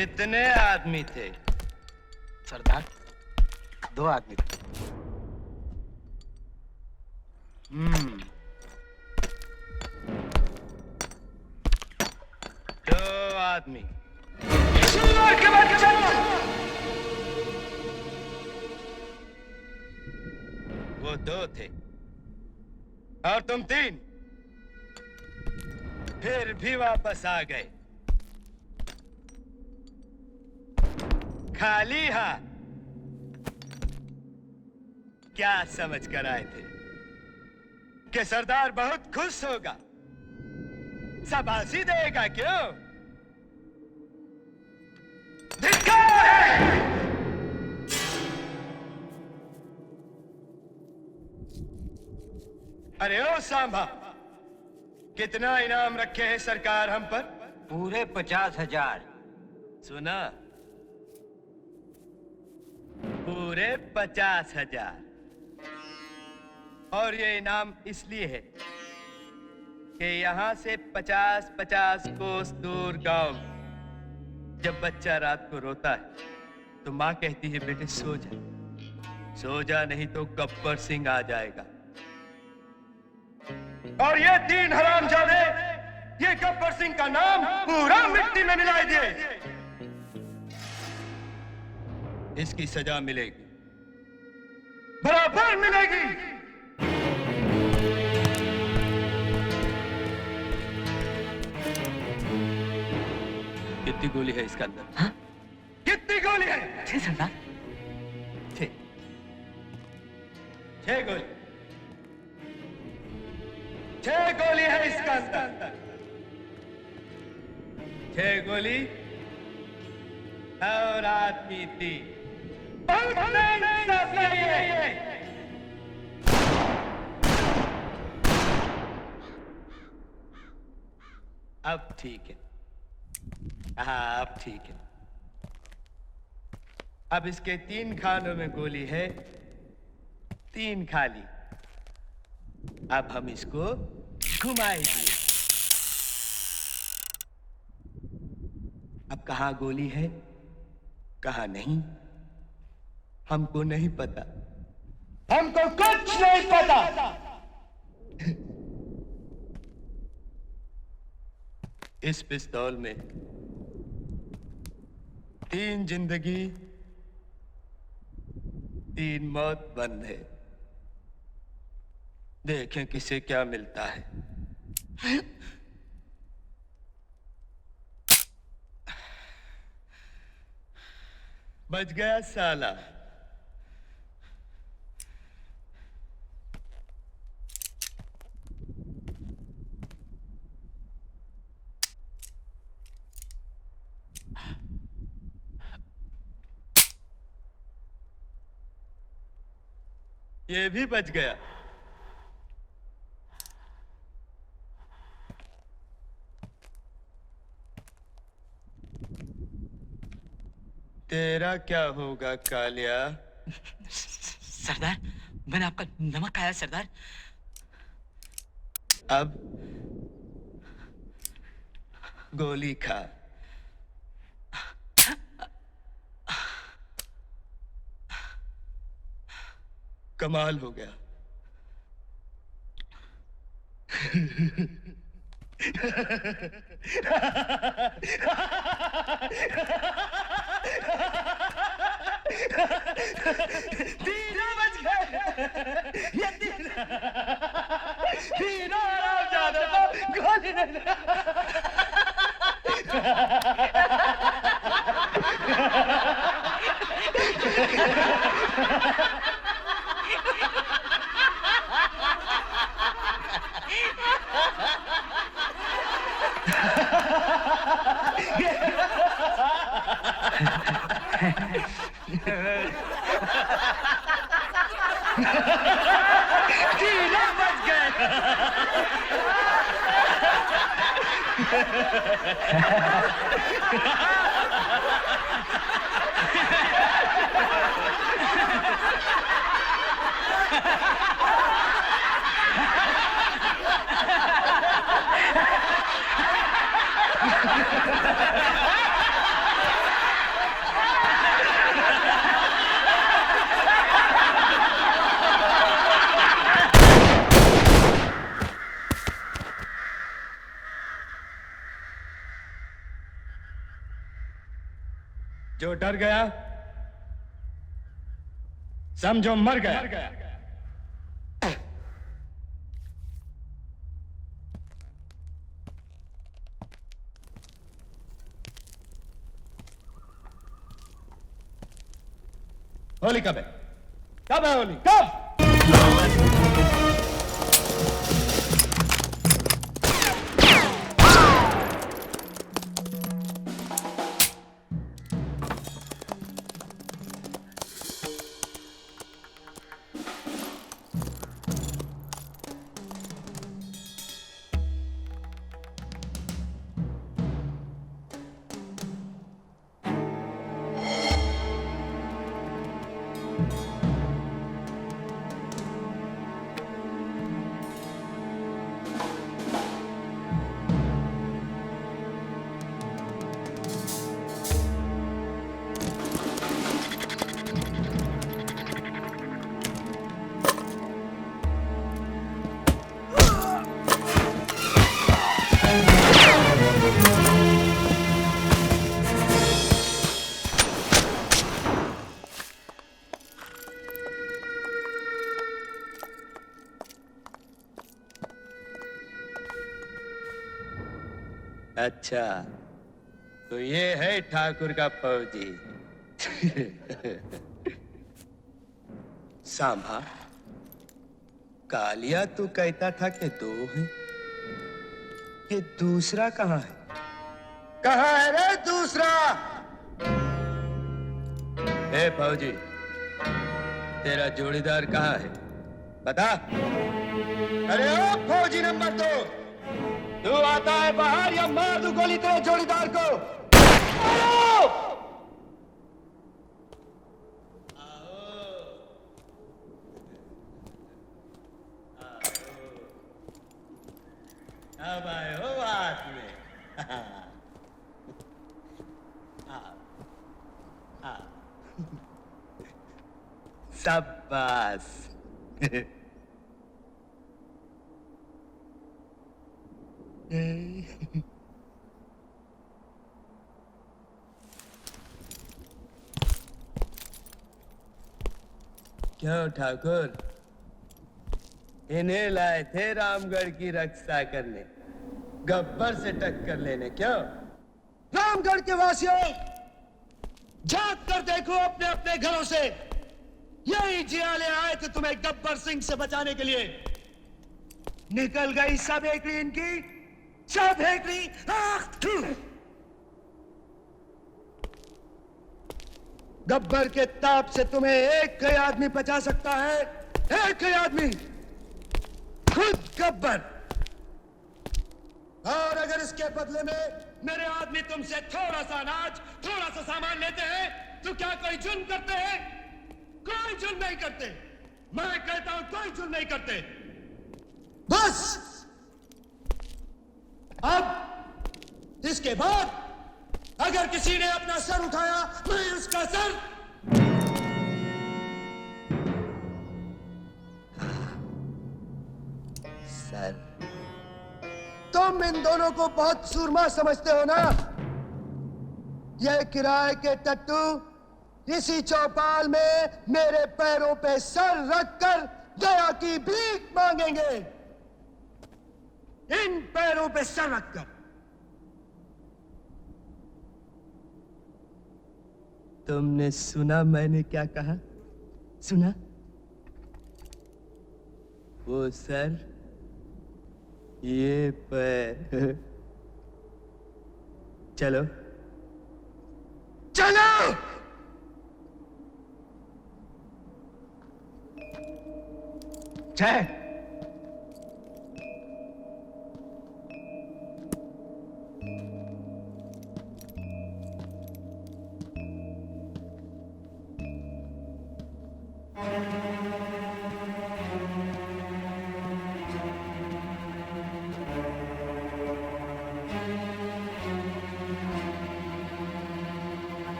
कितने आदमी थे? सरदार 2 आदमी थे। दो आदमी। वो 2 थे और तुम 3, फिर भी वापस आ गए खाली हाथ। क्या समझ कर आए थे कि सरदार बहुत खुश होगा, शाबाशी देगा? क्यों? धिक्कार है! अरे ओ सांभा, कितना इनाम रखे हैं सरकार हम पर? पूरे 50,000। सुना? पूरे 50,000। और ये इनाम इसलिए है कि यहाँ से 50-50 कोस दूर गांव में जब बच्चा रात को रोता है तो माँ कहती है, बेटे सो जा, सो जा, नहीं तो गब्बर सिंह आ जाएगा। और ये 3 हरामजादे ये गब्बर सिंह का नाम पूरा मिट्टी में मिला दिए। इसकी सजा मिलेगी, बराबर मिलेगी। कितनी गोली है इसके अंदर? हाँ? कितनी गोली है? 6 सरदार। 6 गोली। 6 गोली है इसका अंदर। 6 गोली और आदमी 3। अब ठीक है। हाँ, अब ठीक है। अब इसके 3 खानों में गोली है, 3 खाली। अब हम इसको घुमाएंगे। अब कहाँ गोली है, कहाँ नहीं, हमको नहीं पता। हमको कुछ नहीं पता। इस पिस्तौल में 3 जिंदगी 3 मौत बंद है। देखें किसे क्या मिलता है। बच गया साला। ये भी बच गया। तेरा क्या होगा कालिया? सरदार, मैंने आपका नमक खाया सरदार। अब गोली खा। कमाल हो गया। तीनों बच गए। ये तीनों हरामजादे को गोली नहीं। तीनों बच गए। जो डर गया समझो मर गया। होली कब है? कब है होली? कब? अच्छा, तो ये है ठाकुर का फौजी। सांभा, कालिया तू कहता था कि दो हैं, कि दूसरा कहाँ है? कहाँ है रे दूसरा? ए फौजी, तेरा जोड़ीदार कहाँ है? बता। अरे ओ फौजी नंबर 2, तू आता है बाहर या मार दूं गोली तेरे जोड़ीदार को? आओ! अब आए हो बात में। शाबाश। क्यों ठाकुर, इन्हें लाए थे रामगढ़ की रक्षा करने, गब्बर से टक्कर लेने? क्यों? रामगढ़ के वासियों, जाग कर देखो अपने अपने घरों से, यही जियाले आए थे तुम्हें गब्बर सिंह से बचाने के लिए। निकल गई सब हेकड़ी इनकी, सब हेकड़ी। गब्बर के ताप से तुम्हें एक ही आदमी बचा सकता है, एक ही आदमी, खुद गब्बर। और अगर इसके बदले में मेरे आदमी तुमसे थोड़ा सा अनाज, थोड़ा सा सामान लेते हैं, तो क्या कोई जुल्म करते हैं? कोई जुल्म नहीं करते। मैं कहता हूं कोई जुल्म नहीं करते। बस अब इसके बाद अगर किसी ने अपना सर उठाया, मैं उसका सर तुम इन दोनों को बहुत सूरमा समझते हो ना? ये किराए के टट्टू इसी चौपाल में मेरे पैरों पे सर रखकर दया की भीख मांगेंगे। इन पैरों पे सर रखकर। तुमने सुना मैंने क्या कहा? सुना? वो सर, ये पैर। चलो चलो। जय।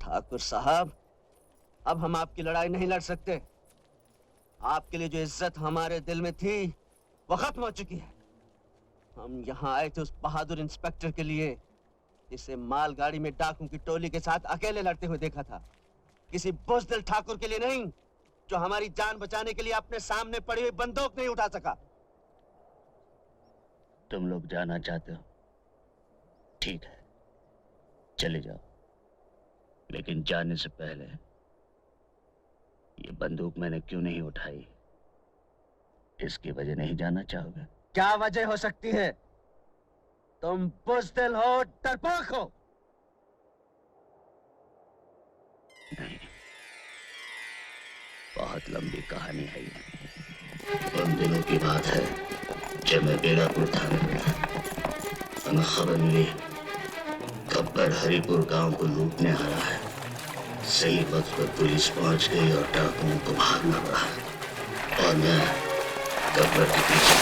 ठाकुर साहब, अब हम आपकी लड़ाई नहीं लड़ सकते। आपके लिए जो इज्जत हमारे दिल में थी वो खत्म हो चुकी है। हम यहाँ आए थे उस बहादुर इंस्पेक्टर के लिए जिसे मालगाड़ी में डाकुओं की टोली के साथ अकेले लड़ते हुए देखा था, किसी बुज़दिल ठाकुर के लिए नहीं जो हमारी जान बचाने के लिए अपने सामने पड़ी हुई बंदूक नहीं उठा सका। तुम लोग जाना चाहते हो, ठीक है, चले जाओ, लेकिन जाने से पहले ये बंदूक मैंने क्यों नहीं उठाई, इसकी वजह नहीं जानना चाहोगे? क्या वजह हो सकती है? तुम बुज़दिल हो, डरपोक हो। नहीं, बहुत लंबी कहानी है ये। उन दिनों की बात है जब मैं बेलापुर थाने में था। हमें खबर मिली गब्बर हरिपुर गांव को लूटने आ रहा है। सही वक्त पर पुलिस पहुंच गई और डाकुओं को भागना पड़ा और मैं गब्बर के पीछे।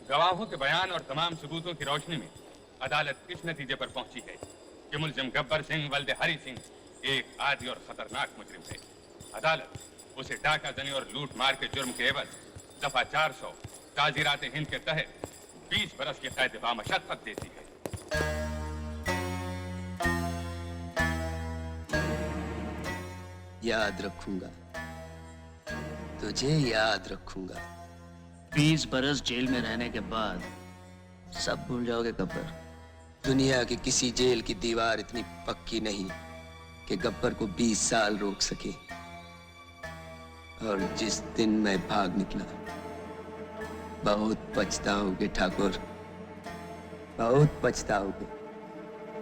गवाहों के बयान और तमाम सबूतों की रोशनी में अदालत इस नतीजे पर पहुंची है कि मुलजिम गब्बर सिंह वल्द हरि सिंह एक आदी और खतरनाक मुजरिम है। अदालत उसे डाका जनी और लूट मार के जुर्म के एवज दफा 400 ताजीरात हिंद के तहत 20 बरस की कैद बामशक्कत देती है। याद रखूंगा, तुझे याद रखूंगा। 20 बरस जेल में रहने के बाद सब भूल जाओगे गब्बर? दुनिया की किसी जेल की दीवार इतनी पक्की नहीं कि गब्बर को 20 साल रोक सके। और जिस दिन मैं भाग निकला, बहुत पछताओगे ठाकुर, बहुत पछताओगे।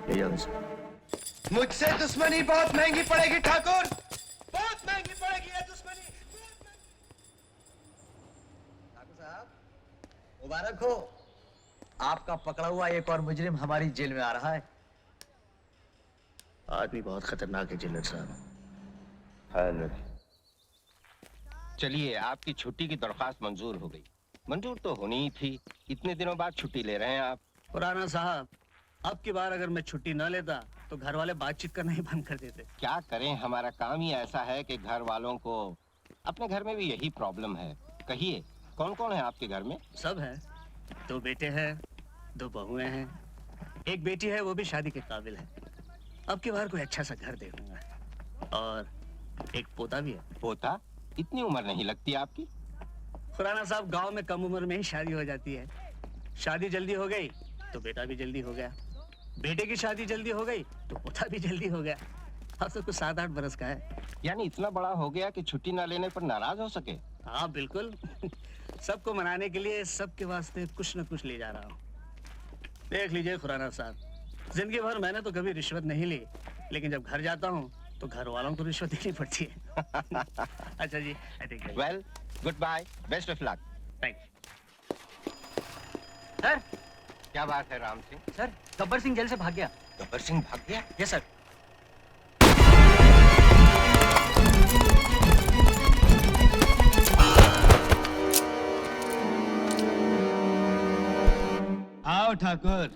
ले जाओ इसे। मुझसे दुश्मनी बहुत महंगी पड़ेगी ठाकुर, बहुत महंगी पड़ेगी ये दुश्मनी। ठाकुर साहब मुबारक हो, आपका पकड़ा हुआ एक और मुजरिम हमारी जेल में आ रहा है। आदमी बहुत खतरनाक है जिलर साहब। चलिए, आपकी छुट्टी की दरख्वास्त मंजूर हो गई। मंजूर तो होनी ही थी, इतने दिनों बाद छुट्टी ले रहे हैं आप। पुराना साहब, अब की बार अगर मैं छुट्टी न लेता तो घर वाले बातचीत करना ही बंद कर देते। क्या करें, हमारा काम ही ऐसा है कि घर वालों को, अपने घर में भी यही प्रॉब्लम है। कहिए, कौन कौन है आपके घर में? सब है, 2 बेटे हैं, 2 बहुएं हैं, एक बेटी है, वो भी शादी के काबिल है। अब की बार कोई अच्छा सा घर देखूंगा, और एक पोता भी है। पोता? इतनी उम्र नहीं लगती आपकी। खुराना साहब, गांव में कम उम्र में ही शादी हो जाती है। शादी जल्दी हो गई तो बेटा भी जल्दी हो गया, बेटे की शादी जल्दी हो गई तो पोता भी जल्दी हो गया। अब तो कुछ 7-8 बरस का है। यानी इतना बड़ा हो गया कि छुट्टी ना लेने पर नाराज हो सके। हाँ बिल्कुल। सबको मनाने के लिए सबके वास्ते कुछ न कुछ ले जा रहा हूँ। देख लीजिए खुराना साहब, जिंदगी भर मैंने तो कभी रिश्वत नहीं ली, लेकिन जब घर जाता हूँ तो घर वालों को रिश्वत देनी पड़ती है। अच्छा जी, well, goodbye, best of luck. Thank sir, क्या बात है राम सिंह? सर गब्बर सिंह जेल से भाग गया। गब्बर सिंह भाग गया? Yes sir. आओ ठाकुर,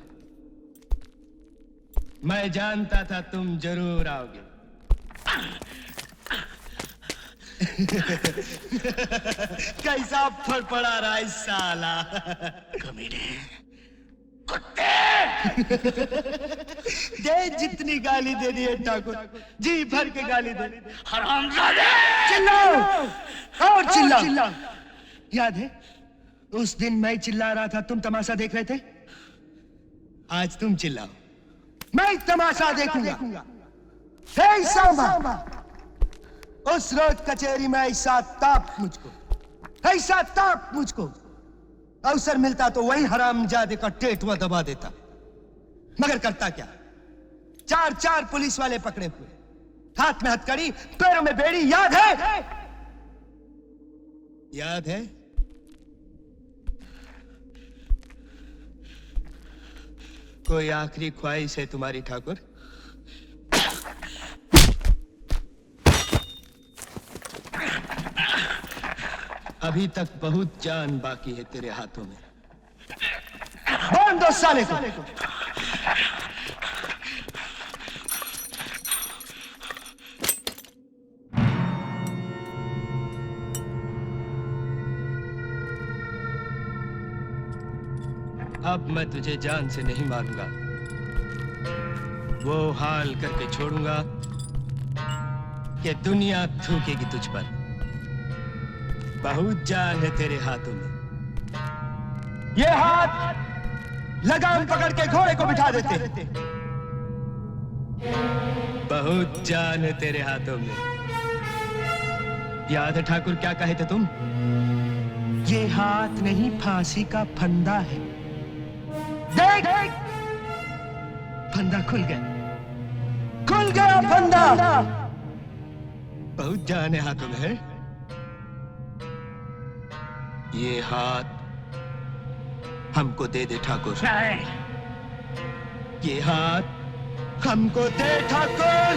मैं जानता था तुम जरूर आओगे। कैसा फड़फड़ा रहा है साला। कमीने। दे जितनी गाली दे दी है ठाकुर, जी भर के गाली दे। हरामजादे! चिल्लाओ और चिल्लाओ। याद है उस दिन मैं चिल्ला रहा था, तुम तमाशा देख रहे थे। आज तुम चिल्लाओ, मैं तमाशा देखूंगा। हे सांबा, उस रोज कचहरी में ऐसा ताप मुझको अवसर मिलता तो वही हरामजादे का टेटवा दबा देता, मगर करता क्या? 4 पुलिस वाले पकड़े हुए, हाथ में हथकड़ी, पैरों में बेड़ी। याद है? याद है? कोई आखिरी ख्वाहिश है तुम्हारी ठाकुर? अभी तक बहुत जान बाकी है तेरे हाथों में। बांध दो साले को। अब मैं तुझे जान से नहीं मारूंगा, वो हाल करके छोड़ूंगा कि दुनिया थूकेगी तुझ पर। बहुत जान है तेरे हाथों में। ये हाथ लगाम पकड़ के घोड़े को बिठा देते। बहुत जान है तेरे हाथों में। याद है ठाकुर क्या कहे थे तुम? ये हाथ नहीं, फांसी का फंदा है। देख, फंदा खुल गया फंदा। बहुत जान है हाथों में है। ये हाथ हमको दे दे ठाकुर। ये हाथ हमको दे ठाकुर।